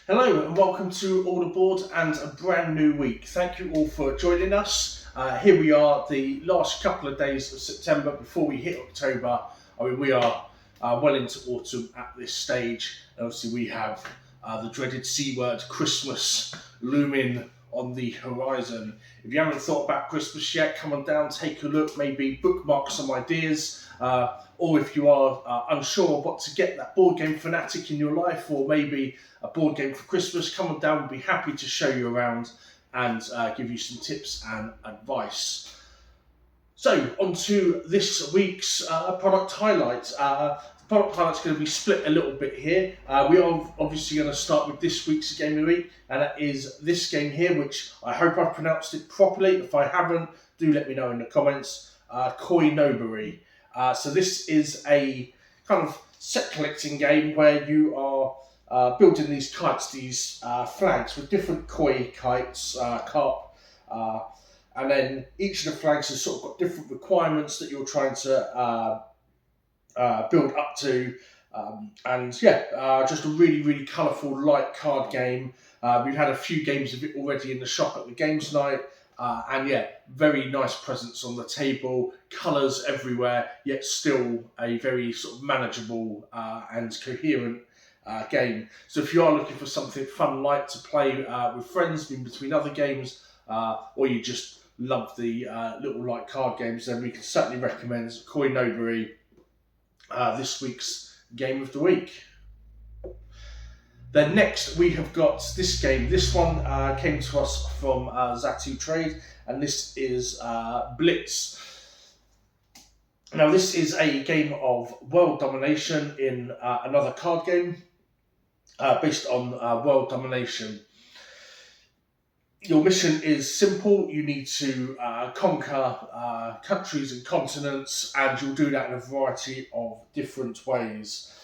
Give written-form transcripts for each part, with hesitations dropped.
Hello and welcome to All Aboard and a brand new week. Thank you all for joining us. Here we are, the last couple of days of September before we hit October. We are well into autumn at this stage. And obviously, we have the dreaded C word, Christmas, looming on the horizon. If you haven't thought about Christmas yet, come on down, take a look, maybe bookmark some ideas. Or if you are unsure of what to get, that board game fanatic in your life, or maybe a board game for Christmas, come on down. We'll be happy to show you around and give you some tips and advice. So, on to this week's product highlight. The product highlight's going to be split a little bit here. We are obviously going to start with this week's Game of the Week, and that is this game here, which I hope I've pronounced it properly. If I haven't, do let me know in the comments. Koinobiri. So this is a kind of set collecting game where you are building these kites, these flags with different koi kites, carp, and then each of the flags has sort of got different requirements that you're trying to build up to. Just a really, really colourful, light card game. We've had a few games of it already in the shop at the games night. Very nice presence on the table, colours everywhere, yet still a very sort of manageable and coherent game. So if you are looking for something fun, light to play with friends in between other games, or you just love the little light card games, then we can certainly recommend Koinobiri, this week's Game of the Week. Then next we have got this game. This one came to us from Zatu Trade, and this is Blitz. Now this is a game of world domination in another card game based on world domination. Your mission is simple. You need to conquer countries and continents, and you'll do that in a variety of different ways.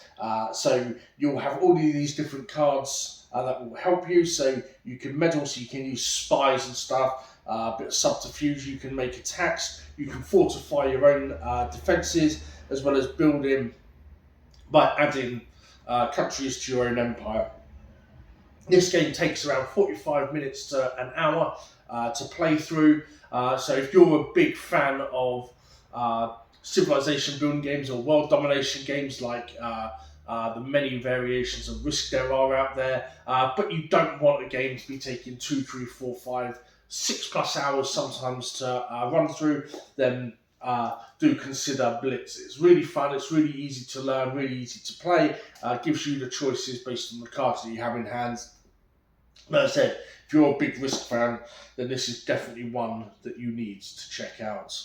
So you'll have all of these different cards that will help you. So you can meddle, so you can use spies and stuff, a bit of subterfuge, you can make attacks, you can fortify your own defences, as well as building by adding countries to your own empire. This game takes around 45 minutes to an hour to play through. So if you're a big fan of civilization building games or world domination games like the many variations of Risk there are out there, but you don't want a game to be taking 2, 3, 4, 5, 6+ hours sometimes to run through, then do consider Blitz. It's really fun, it's really easy to learn, really easy to play, gives you the choices based on the cards that you have in hand. But as I said, if you're a big Risk fan, then this is definitely one that you need to check out.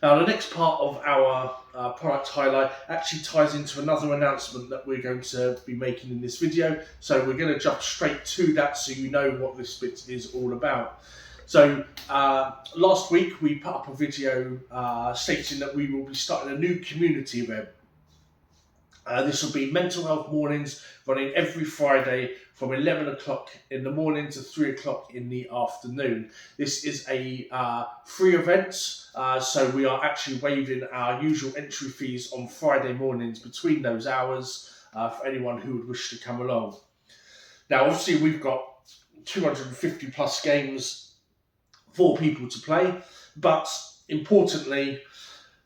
Now, the next part of our product highlight actually ties into another announcement that we're going to be making in this video. So we're going to jump straight to that so you know what this bit is all about. So last week we put up a video stating that we will be starting a new community event. This will be mental health mornings running every Friday from 11 o'clock in the morning to 3 o'clock in the afternoon. This is a free event, so we are actually waiving our usual entry fees on Friday mornings between those hours for anyone who would wish to come along. Now, obviously, we've got 250 plus games for people to play, but importantly,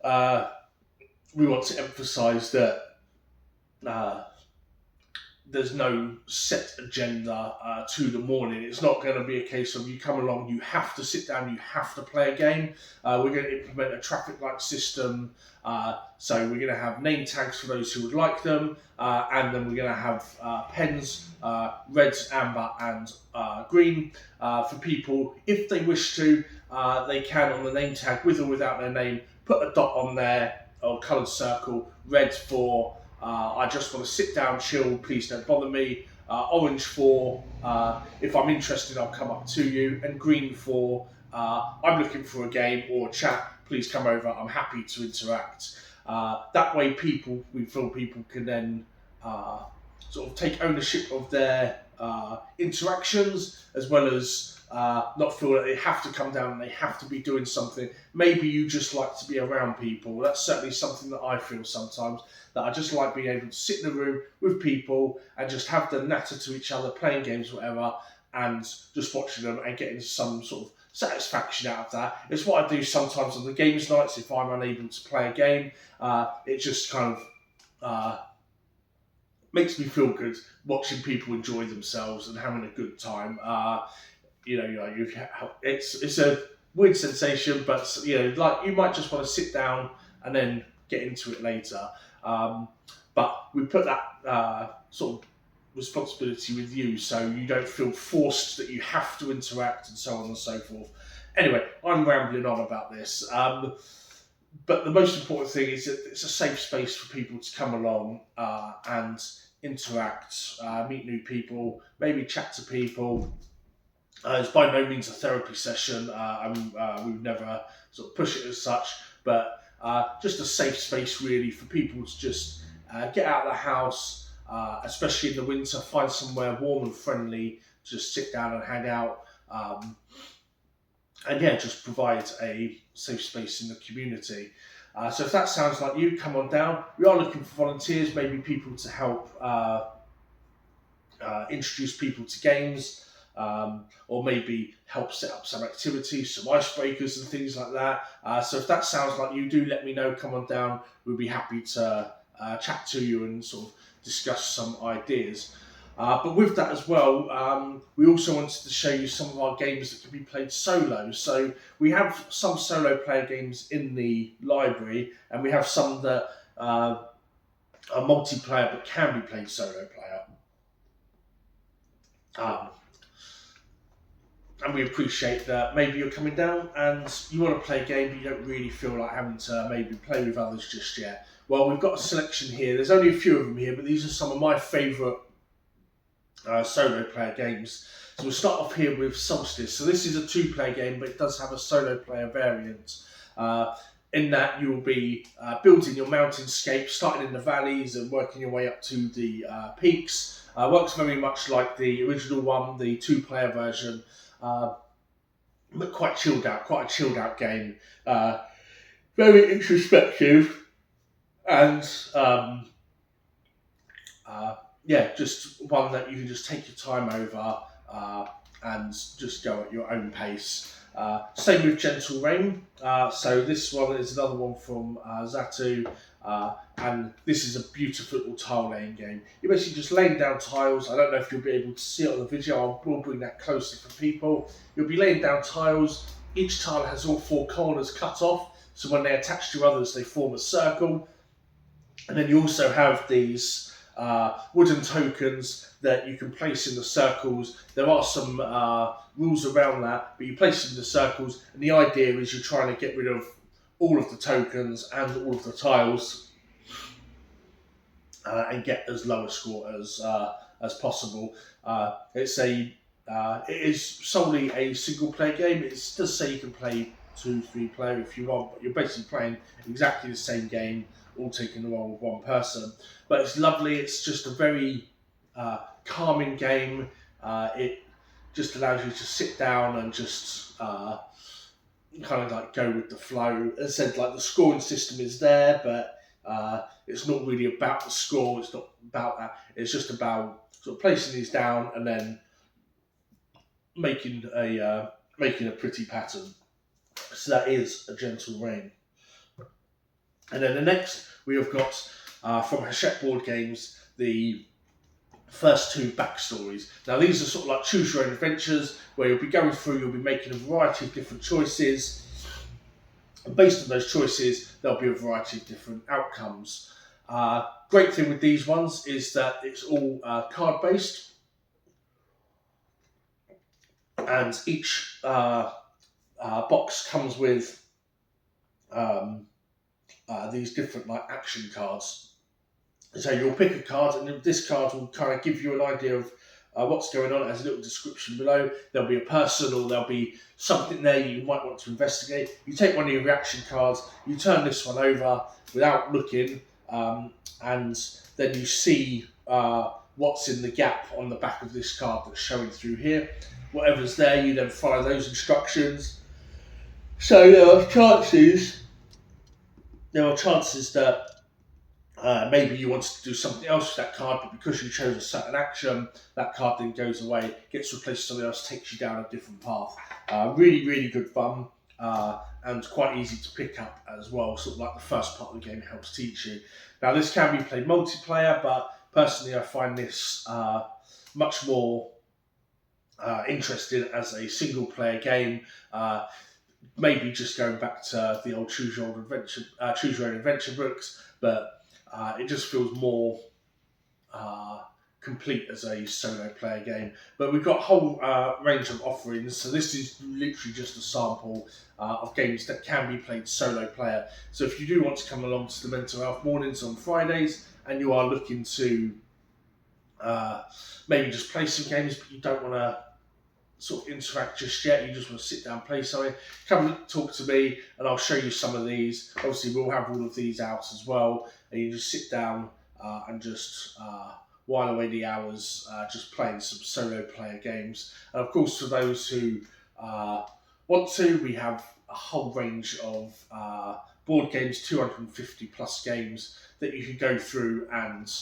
we want to emphasise that there's no set agenda to the morning. It's not going to be a case of you come along, you have to sit down, you have to play a game. We're going to implement a traffic light system. So we're going to have name tags for those who would like them. And then we're going to have pens, red, amber and green for people. If they wish to, they can on the name tag, with or without their name, put a dot on there or coloured circle, red for I just want to sit down, chill, please don't bother me. Orange for if I'm interested, I'll come up to you. And green for I'm looking for a game or a chat, please come over, I'm happy to interact. That way we feel people can then sort of take ownership of their interactions, as well as not feel that they have to come down and they have to be doing something. Maybe you just like to be around people. That's certainly something that I feel sometimes, that I just like being able to sit in a room with people and just have them natter to each other, playing games, whatever, and just watching them and getting some sort of satisfaction out of that. It's what I do sometimes on the games nights if I'm unable to play a game. It just kind of makes me feel good watching people enjoy themselves and having a good time. It's a weird sensation, but like you might just want to sit down and then get into it later. But we put that sort of responsibility with you, so you don't feel forced that you have to interact and so on and so forth. Anyway, I'm rambling on about this. But the most important thing is that it's a safe space for people to come along and interact, meet new people, maybe chat to people. It's by no means a therapy session. We've never sort of push it as such, but just a safe space really for people to just get out of the house, especially in the winter, find somewhere warm and friendly, just sit down and hang out. And yeah, just provide a safe space in the community. So if that sounds like you, come on down. We are looking for volunteers, maybe people to help introduce people to games, or maybe help set up some activities, some icebreakers and things like that. So if that sounds like you, do let me know, come on down. We'll be happy to chat to you and sort of discuss some ideas. But with that as well, we also wanted to show you some of our games that can be played solo. So we have some solo player games in the library, and we have some that are multiplayer but can be played solo player. And we appreciate that maybe you're coming down and you want to play a game but you don't really feel like having to maybe play with others just yet. Well, we've got a selection here. There's only a few of them here, but these are some of my favourite solo player games. So we'll start off here with Solstice. So this is a 2-player game, but it does have a solo player variant. In that you will be building your mountainscape, starting in the valleys and working your way up to the peaks. Works very much like the original one, the 2-player version, but quite a chilled out game. Very introspective and just one that you can just take your time over and just go at your own pace. Same with Gentle Rain. So this one is another one from Zatu, and this is a beautiful little tile laying game. You're basically just laying down tiles. I don't know if you'll be able to see it on the video. I will bring that closer for people. You'll be laying down tiles. Each tile has all 4 corners cut off, so when they attach to others, they form a circle. And then you also have these wooden tokens that you can place in the circles. There are some rules around that, but you place them in the circles, and the idea is you're trying to get rid of all of the tokens and all of the tiles and get as low a score as possible. It is solely a single player game. It does say you can play 2-3 player if you want, but you're basically playing exactly the same game, all taking the role of one person. But it's lovely. It's just a very calming game. It just allows you to sit down and just kind of like go with the flow. As I said, like the scoring system is there, but it's not really about the score. It's not about that. It's just about sort of placing these down and then making a pretty pattern. So that is a Gentle Rain. And then the next we have got from Hachette Board Games, the first 2 backstories. Now these are sort of like choose your own adventures, where you'll be going through, you'll be making a variety of different choices. And based on those choices, there'll be a variety of different outcomes. Great thing with these ones is that it's all card based, and each box comes with these different like action cards. So you'll pick a card, and this card will kind of give you an idea of what's going on. It has a little description below. There'll be a person, or there'll be something there you might want to investigate. You take one of your reaction cards, you turn this one over without looking, and then you see what's in the gap on the back of this card that's showing through here. whatever's there, you then follow those instructions. So there are chances that maybe you wanted to do something else with that card, but because you chose a certain action, that card then goes away, gets replaced with something else, takes you down a different path. Really, really good fun, and quite easy to pick up as well. Sort of like the first part of the game helps teach you. Now, this can be played multiplayer, but personally, I find this much more interesting as a single-player game. Maybe just going back to the old Choose Your Own Adventure books, but it just feels more complete as a solo player game. But we've got a whole range of offerings, so this is literally just a sample of games that can be played solo player. So if you do want to come along to the Mental Health Mornings on Fridays and you are looking to maybe just play some games but you don't want to sort of interact just yet, you just want to sit down, play something, come talk to me and I'll show you some of these. Obviously we'll have all of these out as well, and you just sit down and just while away the hours just playing some solo player games. And of course for those who want to, we have a whole range of board games, 250 plus games that you can go through and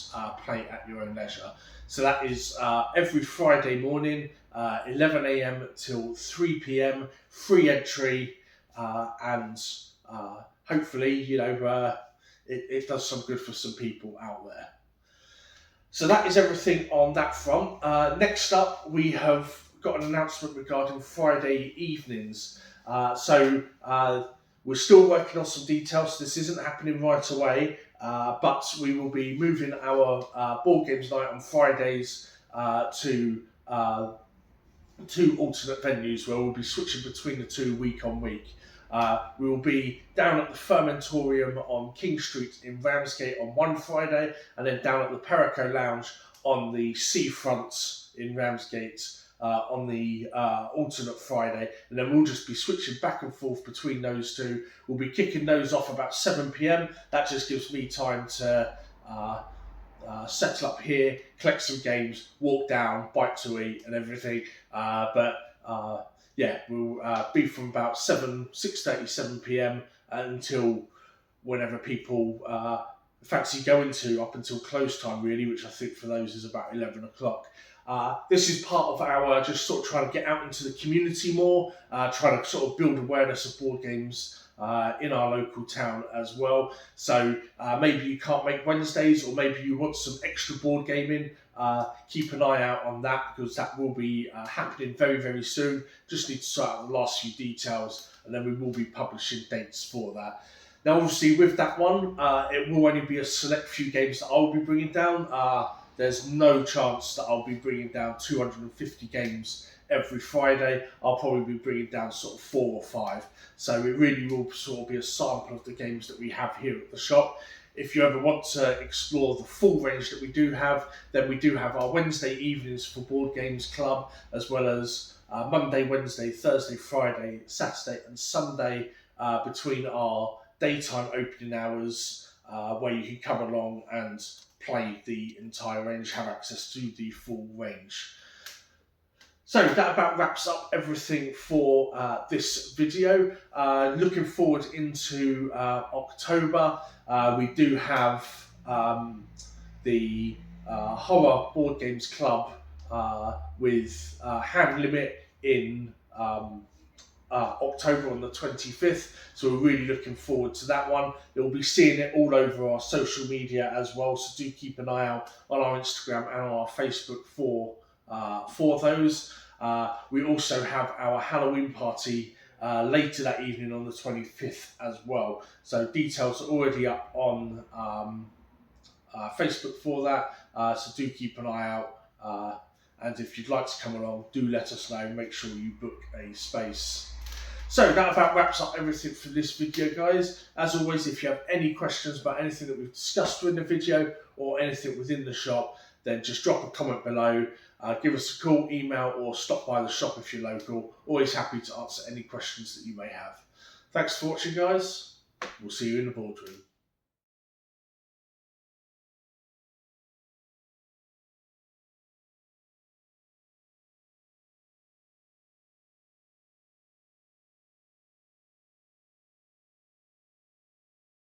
play at your own leisure. So that is every Friday morning, 11 a.m. till 3 p.m, free entry, and hopefully, it does some good for some people out there. So that is everything on that front. Next up, we have got an announcement regarding Friday evenings. So we're still working on some details. This isn't happening right away, but we will be moving our board games night on Fridays to two alternate venues where we'll be switching between the two week on week. We will be down at the Fermentorium on King Street in Ramsgate on one Friday, and then down at the Perico Lounge on the seafront in Ramsgate on the alternate Friday, and then we'll just be switching back and forth between those two. We'll be kicking those off about 7 p.m. That just gives me time to settle up here, collect some games, walk down, bite to eat and everything. Yeah, we'll be from about 6:30, 7 p.m. until whenever people fancy going to, up until close time really, which I think for those is about 11 o'clock. This is part of our just sort of trying to get out into the community more, trying to sort of build awareness of board games in our local town as well. So maybe you can't make Wednesdays, or maybe you want some extra board gaming. Keep an eye out on that, because that will be happening very, very soon. Just need to sort out the last few details, and then we will be publishing dates for that. Now, obviously, with that one, it will only be a select few games that I'll be bringing down. There's no chance that I'll be bringing down 250 games every Friday. I'll probably be bringing down sort of 4 or 5. So it really will sort of be a sample of the games that we have here at the shop. If you ever want to explore the full range that we do have, then we do have our Wednesday evenings for Board Games Club, as well as Monday, Wednesday, Thursday, Friday, Saturday and Sunday between our daytime opening hours, where you can come along and play the entire range, have access to the full range. So that about wraps up everything for this video. Looking forward into October, we do have the Horror Board Games Club with Hand Limit in October on the 25th, so we're really looking forward to that one. You'll be seeing it all over our social media as well, so do keep an eye out on our Instagram and on our Facebook for those. We also have our Halloween party later that evening on the 25th as well, so details are already up on Facebook for that, so do keep an eye out, and if you'd like to come along, do let us know. Make sure you book a space. So that about wraps up everything for this video, guys. As always, if you have any questions about anything that we've discussed in the video or anything within the shop, then just drop a comment below, give us a call, email, or stop by the shop if you're local. Always happy to answer any questions that you may have. Thanks for watching, guys. We'll see you in the boardroom.